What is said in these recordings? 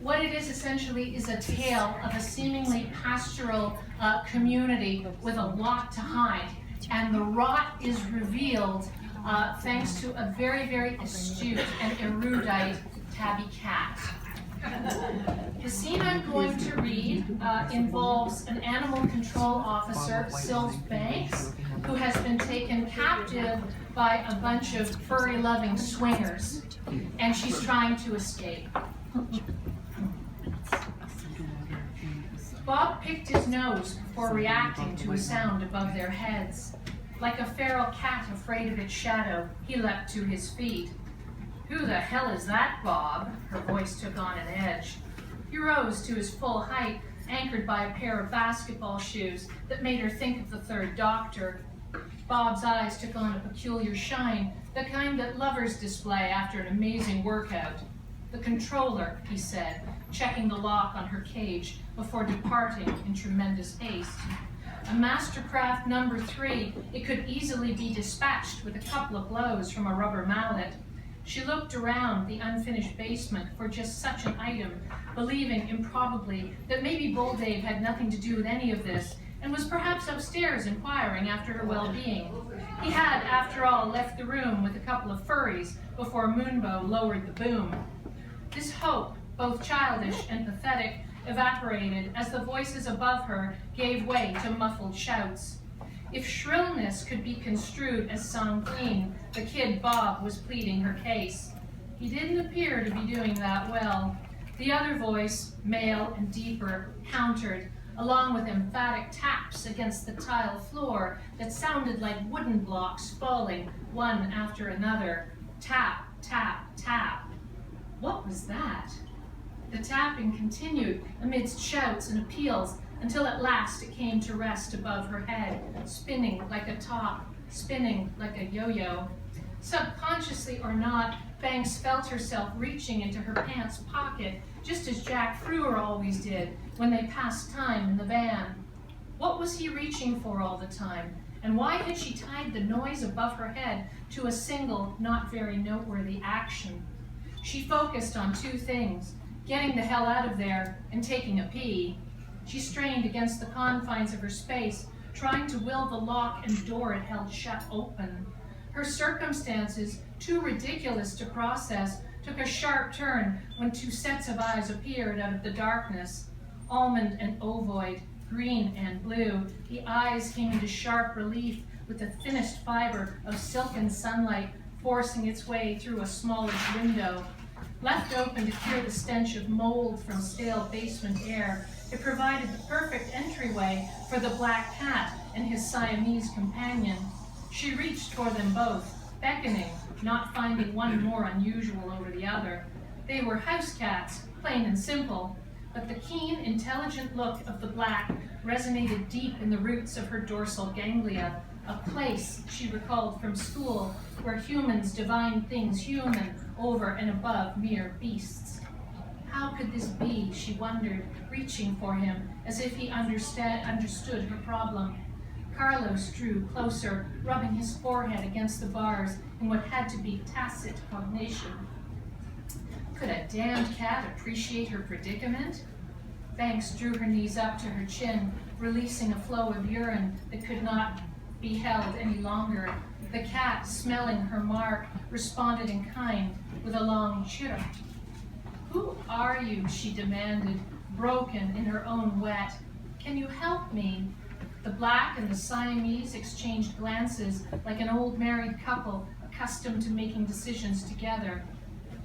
What it is essentially is a tale of a seemingly pastoral community with a lot to hide. And the rot is revealed thanks to a very, very astute and erudite tabby cat. The scene I'm going to read involves an animal control officer, Sylve Banks, who has been taken captive by a bunch of furry-loving swingers, and she's trying to escape. Bob picked his nose before reacting to a sound above their heads. Like a feral cat afraid of its shadow, he leapt to his feet. "Who the hell is that, Bob?" Her voice took on an edge. He rose to his full height, anchored by a pair of basketball shoes that made her think of the Third Doctor. Bob's eyes took on a peculiar shine, the kind that lovers display after an amazing workout. "The controller," he said, checking the lock on her cage before departing in tremendous haste. "A Mastercraft number 3, it could easily be dispatched with a couple of blows from a rubber mallet." She looked around the unfinished basement for just such an item, believing improbably that maybe Bull Dave had nothing to do with any of this, and was perhaps upstairs inquiring after her well-being. He had, after all, left the room with a couple of furries before Moonbow lowered the boom. This hope, both childish and pathetic, evaporated as the voices above her gave way to muffled shouts. If shrillness could be construed as sanguine, the kid Bob was pleading her case. He didn't appear to be doing that well. The other voice, male and deeper, countered, along with emphatic taps against the tile floor that sounded like wooden blocks falling one after another. Tap, tap, tap. What was that? The tapping continued amidst shouts and appeals until at last it came to rest above her head, spinning like a top, spinning like a yo-yo. Subconsciously or not, Banks felt herself reaching into her pants pocket, just as Jack Frewer always did when they passed time in the van. What was he reaching for all the time? And why had she tied the noise above her head to a single, not very noteworthy action? She focused on two things: getting the hell out of there and taking a pee. She strained against the confines of her space, trying to will the lock and door it held shut open. Her circumstances, too ridiculous to process, took a sharp turn when two sets of eyes appeared out of the darkness. Almond and ovoid, green and blue, the eyes came into sharp relief with the thinnest fiber of silken sunlight forcing its way through a smallish window. Left open to clear the stench of mold from stale basement air, it provided the perfect entryway for the black cat and his Siamese companion. She reached for them both, beckoning, not finding one more unusual over the other. They were house cats, plain and simple, but the keen, intelligent look of the black resonated deep in the roots of her dorsal ganglia, a place she recalled from school where humans divine things human over and above mere beasts. How could this be, she wondered, reaching for him as if he understood her problem. Carlos drew closer, rubbing his forehead against the bars in what had to be tacit cognation. Could a damned cat appreciate her predicament? Banks drew her knees up to her chin, releasing a flow of urine that could not be held any longer. The cat, smelling her mark, responded in kind with a long chirrup. "Who are you?" she demanded, broken in her own wet. "Can you help me?" The black and the Siamese exchanged glances like an old married couple accustomed to making decisions together.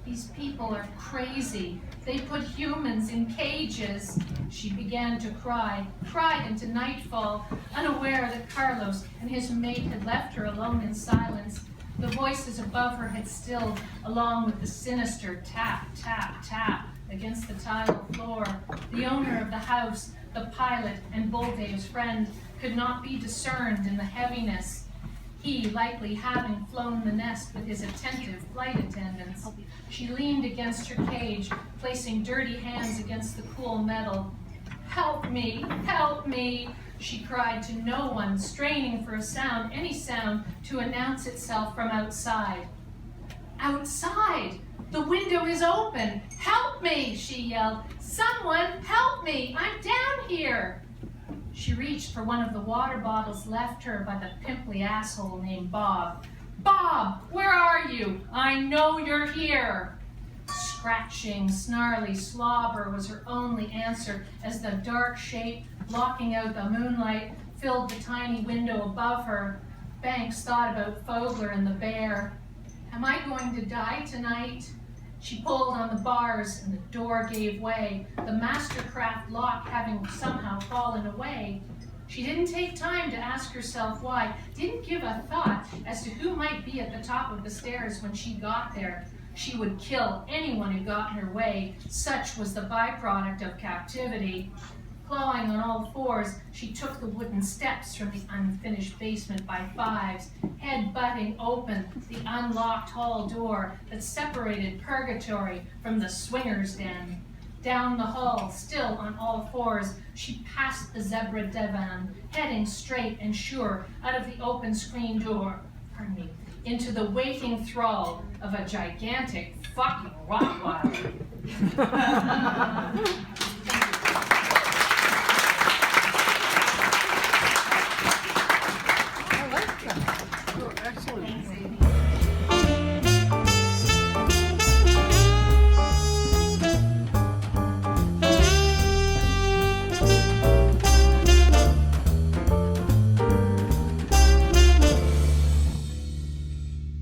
"These people are crazy. They put humans in cages." She began to cry, cried into nightfall, unaware that Carlos and his mate had left her alone in silence. The voices above her had stilled, along with the sinister tap, tap, tap against the tile floor. The owner of the house, the pilot, and Bull Dave's friend could not be discerned in the heaviness. He likely having flown the nest with his attentive flight attendants. She leaned against her cage, placing dirty hands against the cool metal. "Help me, help me," she cried to no one, straining for a sound, any sound, to announce itself from outside. Outside! The window is open. Help me, she yelled. Someone help me. I'm down here. She reached for one of the water bottles left her by the pimply asshole named Bob. Bob, where are you? I know you're here. Scratching, snarly slobber was her only answer as the dark shape, blocking out the moonlight, filled the tiny window above her. Banks thought about Fogler and the bear. Am I going to die tonight? She pulled on the bars and the door gave way, the Mastercraft lock having somehow fallen away. She didn't take time to ask herself why, didn't give a thought as to who might be at the top of the stairs when she got there. She would kill anyone who got in her way. Such was the byproduct of captivity. Clawing on all fours, she took the wooden steps from the unfinished basement by fives, head butting open the unlocked hall door that separated purgatory from the swinger's den. Down the hall, still on all fours, she passed the zebra divan, heading straight and sure out of the open screen door, into the waiting thrall of a gigantic fucking Rottweiler.